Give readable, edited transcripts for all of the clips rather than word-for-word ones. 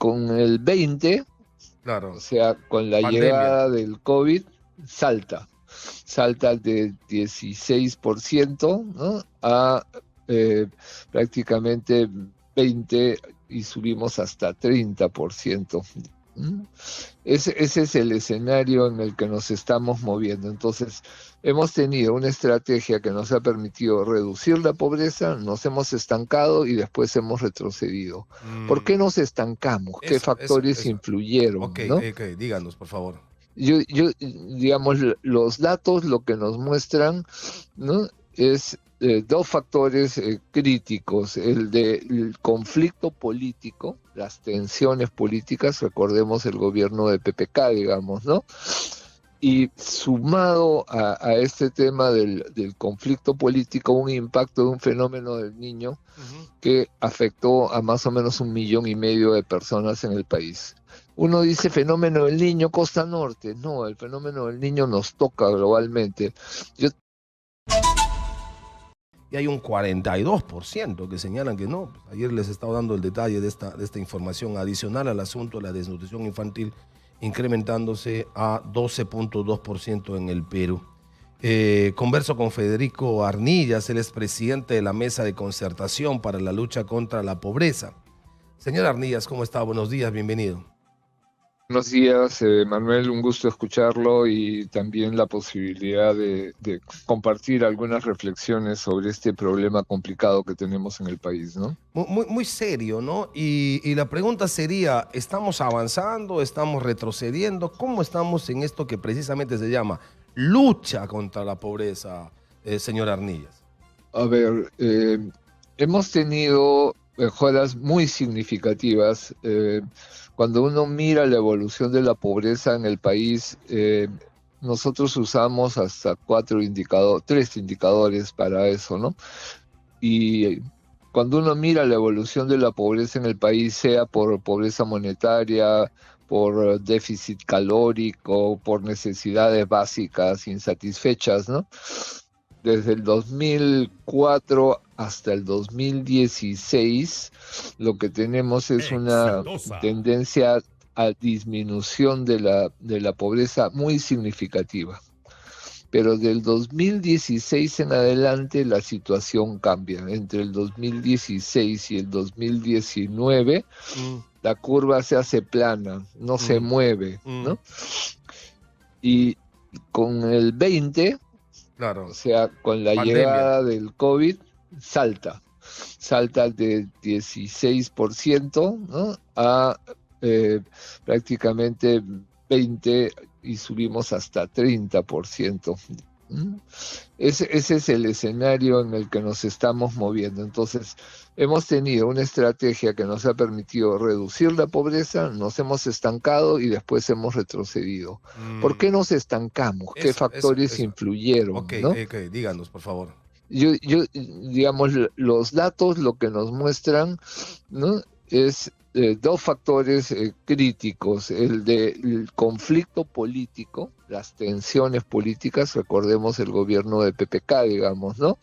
con el 20, o Claro, sea, con la pandemia. llegada del COVID, salta de 16%, ¿no? A eh, prácticamente 20 y subimos hasta 30%. ¿Mm? Ese es el escenario en el que nos estamos moviendo. Entonces, hemos tenido una estrategia que nos ha permitido reducir la pobreza, nos hemos estancado y después hemos retrocedido. ¿Por Mm, qué nos estancamos? ¿Qué factores eso. influyeron, Ok, no? ok, díganos, por favor. Digamos, los datos lo que nos muestran, ¿no? Es dos factores críticos, el del conflicto político, las tensiones políticas, recordemos el gobierno de PPK, digamos, ¿no? Y sumado a este tema del conflicto político, un impacto de un fenómeno del niño Ujú. que afectó a más o menos 1,5 millones de personas en el país. Uno dice fenómeno del niño, Costa Norte. No, el fenómeno del niño nos toca globalmente. Yo Y hay un 42% que señalan que no. Ayer les he estado dando el detalle de esta información adicional al asunto de la desnutrición infantil, incrementándose a 12.2% en el Perú. Converso con Federico Arnillas, él es presidente de la Mesa de Concertación para la Lucha contra la Pobreza. Señor Arnillas, ¿cómo está? Buenos días, bienvenido. Buenos días, Manuel, un gusto escucharlo y también la posibilidad de compartir algunas reflexiones sobre este problema complicado que tenemos en el país, ¿no? Muy serio, ¿no? Y la pregunta sería, ¿estamos avanzando? ¿Estamos retrocediendo? ¿Cómo estamos en esto que precisamente se llama lucha contra la pobreza, señor Arnillas? A ver, hemos tenido mejoras muy significativas. Cuando uno mira la evolución de la pobreza en el país, nosotros usamos hasta tres indicadores para eso, ¿no? Y cuando uno mira la evolución de la pobreza en el país, sea por pobreza monetaria, por déficit calórico, por necesidades básicas insatisfechas, ¿no? Desde el 2004 hasta el 2016, lo que tenemos es una Exitosa. tendencia a disminución de la pobreza muy significativa. Pero del 2016 en adelante la situación cambia. Entre el 2016 y el 2019, Mm, la curva se hace plana, no se mm, mueve, mm, ¿no? Y con el 20, o claro, sea, con la pandemia. llegada del COVID, salta de 16%, ¿no? A prácticamente 20 y subimos hasta 30%. ¿Mm? Ese es el escenario en el que nos estamos moviendo. Entonces, hemos tenido una estrategia que nos ha permitido reducir la pobreza, nos hemos estancado y después hemos retrocedido. ¿Por Mm, qué nos estancamos? ¿Qué factores eso. Ok, influyeron, no? ok, díganos, por favor. Digamos, los datos lo que nos muestran, ¿no? Es dos factores críticos, el del conflicto político, las tensiones políticas, recordemos el gobierno de PPK, digamos, ¿no?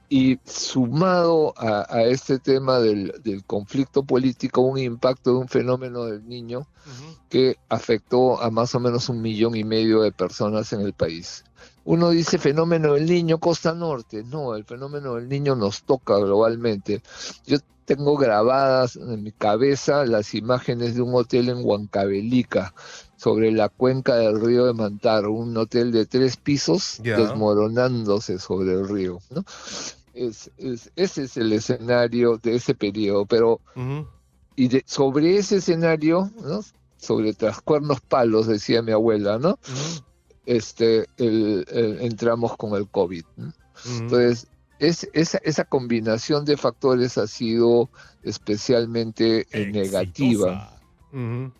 Y sumado a este tema del conflicto político, un impacto de un fenómeno del niño Ujú. que afectó a más o menos 1,5 millones de personas en el país. Uno dice fenómeno del niño, Costa Norte. No, el fenómeno del niño nos toca globalmente. Yo tengo grabadas en mi cabeza las imágenes de un hotel en Huancavelica, sobre la cuenca del río de Mantaro, un hotel de 3 pisos Ya. desmoronándose sobre el río, ¿no? Ese es el escenario de ese periodo, pero Ujú. sobre ese escenario, ¿no? Sobre trascuernos palos, decía mi abuela, ¿no? Ujú, Entramos con el COVID, ¿no? ujú. Entonces, esa combinación de factores ha sido especialmente negativa. Exitosa. Ujú.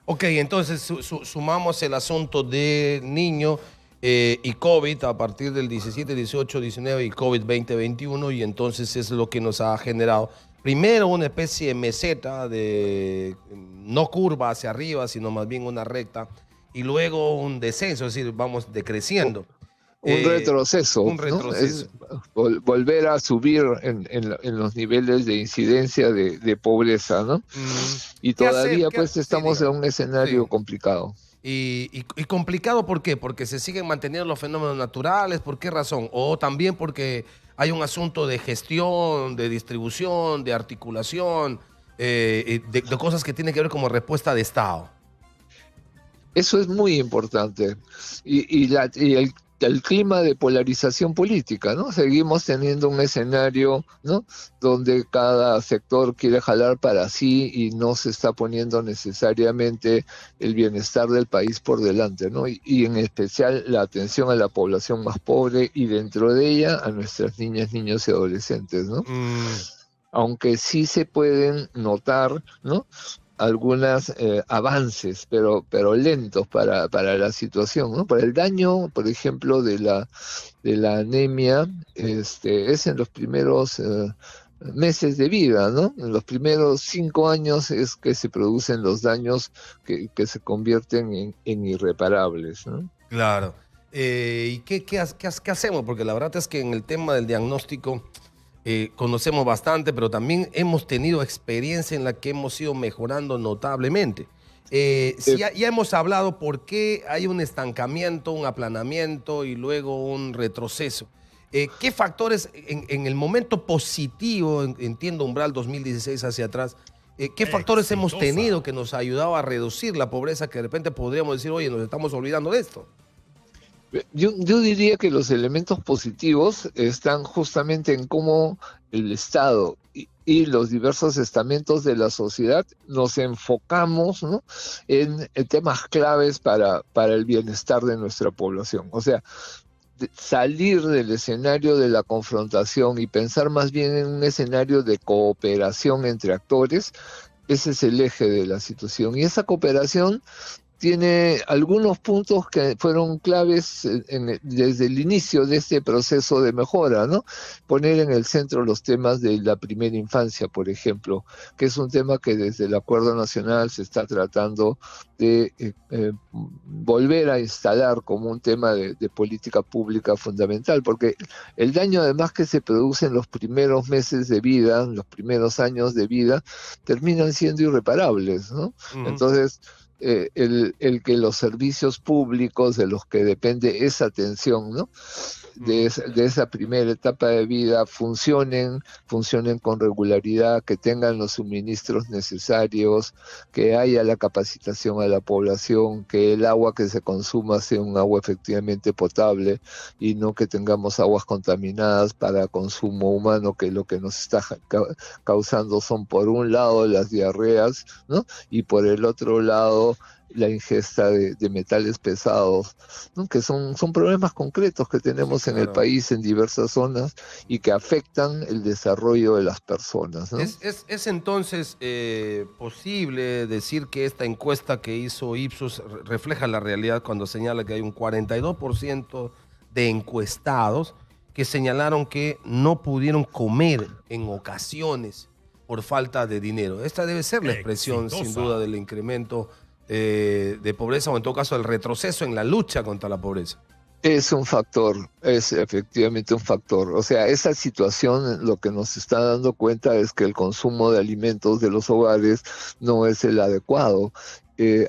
Ok, entonces sumamos el asunto de niño y COVID a partir del 17, 18, 19 y COVID 2021 y entonces es lo que nos ha generado primero una especie de meseta de no curva hacia arriba, sino más bien una recta y luego un descenso, es decir, vamos Co- decreciendo. Un retroceso, Un ¿no? retroceso. Es volver a subir en los niveles de incidencia de pobreza, ¿no? Y ¿Qué hacer? todavía pues Sí, estamos en dígame. un escenario Sí. complicado. Y complicado, ¿por qué? Porque se siguen manteniendo los fenómenos naturales, ¿por qué razón? O también porque hay un asunto de gestión, de distribución, de articulación, de cosas que tienen que ver como respuesta de Estado. Eso es muy importante. Y el clima de polarización política, ¿no? Seguimos teniendo un escenario, ¿no? Donde cada sector quiere jalar para sí y no se está poniendo necesariamente el bienestar del país por delante, ¿no? Y en especial la atención a la población más pobre y dentro de ella a nuestras niñas, niños y adolescentes, ¿no? Mm, Aunque sí se pueden notar, ¿no? Algunos avances, pero lentos para la situación, ¿no? Para el daño, por ejemplo, de la anemia, es en los primeros meses de vida, ¿no? En los primeros 5 años es que se producen los daños que se convierten en irreparables, ¿no? claro. ¿Y qué hacemos? Porque la verdad es que en el tema del diagnóstico conocemos bastante, pero también hemos tenido experiencia en la que hemos ido mejorando notablemente. Eh, Si ya hemos hablado por qué hay un estancamiento, un aplanamiento y luego un retroceso. ¿Qué factores en el momento positivo, entiendo umbral 2016 hacia atrás, qué factores hemos tenido que nos ha ayudado a reducir la pobreza que de repente podríamos decir, oye, nos estamos olvidando de esto? Yo diría que los elementos positivos están justamente en cómo el Estado y los diversos estamentos de la sociedad nos enfocamos, ¿no? en temas claves para el bienestar de nuestra población. O sea, salir del escenario de la confrontación y pensar más bien en un escenario de cooperación entre actores, ese es el eje de la situación. Y esa cooperación tiene algunos puntos que fueron claves desde el inicio de este proceso de mejora, ¿no? Poner en el centro los temas de la primera infancia, por ejemplo, que es un tema que desde el Acuerdo Nacional se está tratando de volver a instalar como un tema de política pública fundamental, porque el daño además que se produce en los primeros meses de vida, en los primeros años de vida, terminan siendo irreparables, ¿no? Ujú. Entonces, el que los servicios públicos de los que depende esa atención, ¿no? De esa primera etapa de vida funcionen con regularidad, que tengan los suministros necesarios, que haya la capacitación a la población, que el agua que se consuma sea un agua efectivamente potable y no que tengamos aguas contaminadas para consumo humano, que lo que nos está causando son por un lado las diarreas, ¿no? Y por el otro lado la ingesta de metales pesados, ¿no? Que son problemas concretos que Sí, tenemos en el claro. país en diversas zonas y que afectan el desarrollo de las personas, ¿no? Es entonces posible decir que esta encuesta que hizo Ipsos refleja la realidad cuando señala que hay un 42% de encuestados que señalaron que no pudieron comer en ocasiones por falta de dinero. Esta debe ser la expresión, sin duda, del incremento de pobreza o en todo caso el retroceso en la lucha contra la pobreza. Es un factor, es efectivamente un factor. O sea, esa situación lo que nos está dando cuenta es que el consumo de alimentos de los hogares no es el adecuado.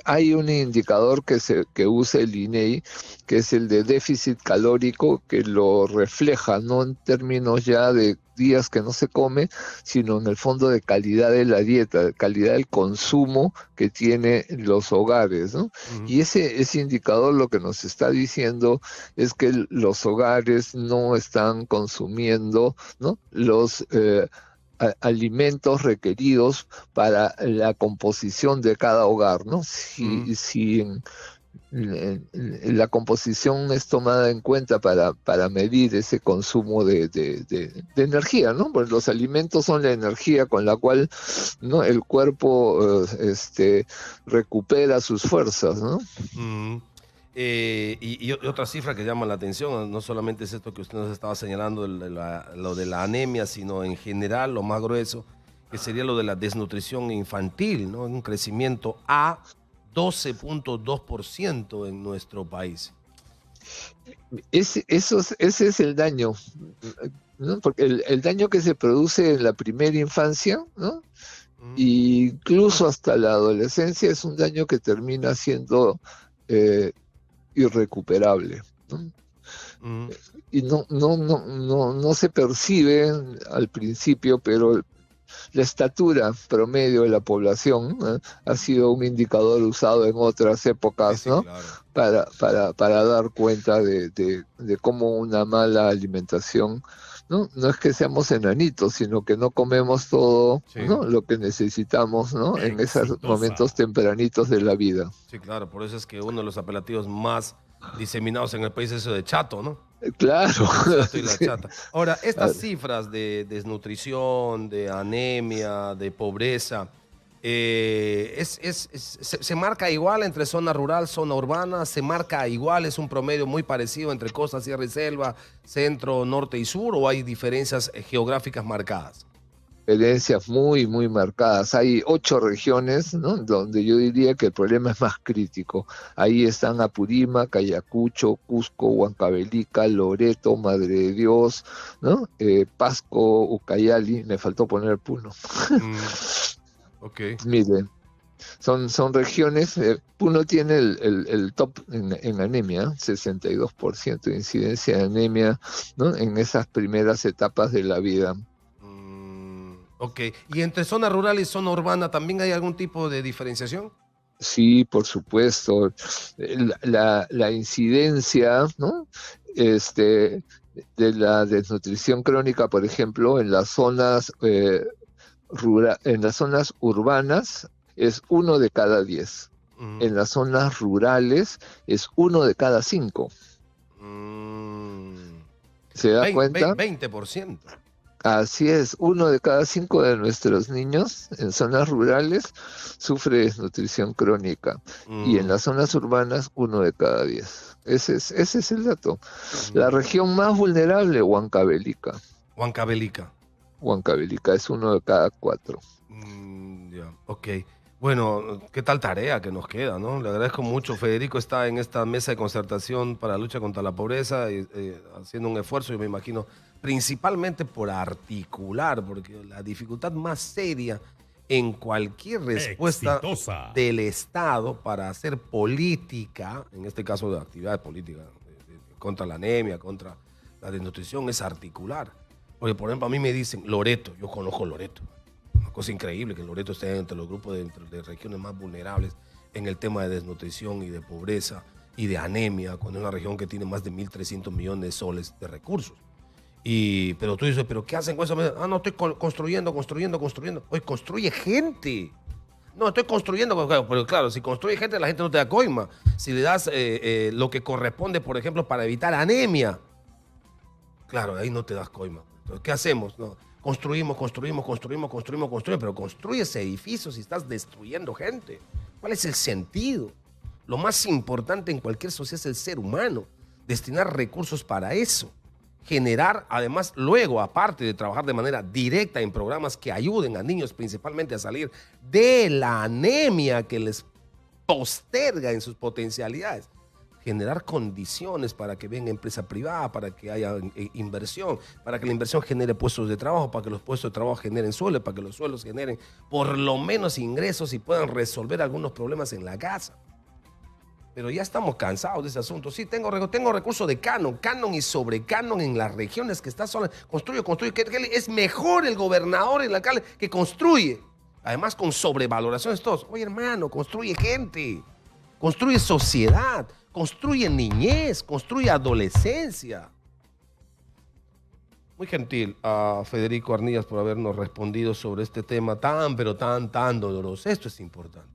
Hay un indicador que usa el INEI, que es el de déficit calórico, que lo refleja, no en términos ya de días que no se come, sino en el fondo de calidad de la dieta, de calidad del consumo que tiene los hogares, ¿no? Ujú. Y ese indicador lo que nos está diciendo es que los hogares no están consumiendo, ¿no? los alimentos requeridos para la composición de cada hogar, ¿no? Ujú. Si la composición es tomada en cuenta para medir ese consumo de energía, ¿no? Pues los alimentos son la energía con la cual, ¿no? El cuerpo recupera sus fuerzas, ¿no? Mm. Y otra cifra que llama la atención, no solamente es esto que usted nos estaba señalando, lo de la anemia, sino en general lo más grueso, que sería lo de la desnutrición infantil, ¿no? Un crecimiento a 12.2% en nuestro país. Ese es el daño, ¿no? Porque el daño que se produce en la primera infancia, ¿no? Mm, Incluso hasta la adolescencia, es un daño que termina siendo eh, irrecuperable, ¿no? mm. Y no se percibe al principio, pero la estatura promedio de la población, ¿no? Ha sido un indicador usado en otras Sí, épocas, sí, ¿no? claro. Para dar cuenta de cómo una mala alimentación, ¿no? No es que seamos enanitos, sino que no comemos todo, Sí, ¿no? Lo que necesitamos, ¿no? En esos momentos Exitosa. tempranitos de la vida. sí, claro. Por eso es que uno de los apelativos más diseminados en el país es eso de chato, ¿no? Claro. El chato y la Sí. chata. Ahora, Ah, estas cifras de desnutrición, de anemia, de pobreza, se marca igual entre zona rural, zona urbana, se marca igual, es un promedio muy parecido entre costa, sierra y selva, centro, norte y sur, o hay diferencias geográficas marcadas. Diferencias muy marcadas. Hay 8 regiones, ¿no? Donde yo diría que el problema es más crítico. Ahí están Apurímac, Ayacucho, Cusco, Huancavelica, Loreto, Madre de Dios, ¿no? Pasco, Ucayali, me faltó poner Puno. Mm, ok. Miren, son regiones, Puno tiene el top en anemia, 62% de incidencia de anemia, ¿no? En esas primeras etapas de la vida. Ok. ¿Y entre zona rural y zona urbana también hay algún tipo de diferenciación? Sí, por supuesto. La incidencia, ¿no? Este, de la desnutrición crónica, por ejemplo, en las zonas en las zonas urbanas es 1 de cada 10. Mm, En las zonas rurales es 1 de cada 5. mm. ¿Se da cuenta? 20%. Así es, 1 de cada 5 de nuestros niños en zonas rurales sufre desnutrición crónica y en Mm, las zonas urbanas 1 de cada 10. Ese es el dato. La mm. región más vulnerable, Huancavelica. Huancavelica. Huancavelica es 1 de cada 4. Ya, ok. Bueno, qué tal tarea que nos queda, ¿no? Le agradezco mucho. Federico está en esta mesa de concertación para la lucha contra la pobreza, y, haciendo un esfuerzo, yo me imagino, principalmente por articular, porque la dificultad más seria en cualquier respuesta Exitosa. del Estado para hacer política, en este caso de actividad política, contra la anemia, contra la desnutrición, es articular. Porque, por ejemplo, a mí me dicen Loreto, yo conozco Loreto. Una cosa increíble que Loreto esté entre los grupos de regiones más vulnerables en el tema de desnutrición y de pobreza y de anemia, cuando es una región que tiene más de 1.300 millones de soles de recursos. Pero tú dices, ¿pero qué hacen con eso? Ah, no, estoy construyendo. Oye, construye gente. No, estoy construyendo, pero claro, si construye gente, la gente no te da coima. Si le das lo que corresponde, por ejemplo, para evitar anemia, claro, ahí no te das coima. Entonces, ¿qué hacemos? No, construimos, pero construyes edificios y estás destruyendo gente. ¿Cuál es el sentido? Lo más importante en cualquier sociedad es el ser humano. Destinar recursos para eso. Generar, además, luego, aparte de trabajar de manera directa en programas que ayuden a niños principalmente a salir de la anemia que les posterga en sus potencialidades, generar condiciones para que venga empresa privada, para que haya inversión, para que la inversión genere puestos de trabajo, para que los puestos de trabajo generen sueldos, para que los sueldos generen por lo menos ingresos y puedan resolver algunos problemas en la casa. Pero ya estamos cansados de ese asunto. Sí, tengo recursos de canon y sobrecanon en las regiones que está sola. Construye. Es mejor el gobernador y el alcalde que construye. Además, con sobrevaloraciones todos. Oye, hermano, construye gente, construye sociedad, construye niñez, construye adolescencia. Muy gentil a Federico Arnillas por habernos respondido sobre este tema tan, pero tan doloroso. Esto es importante.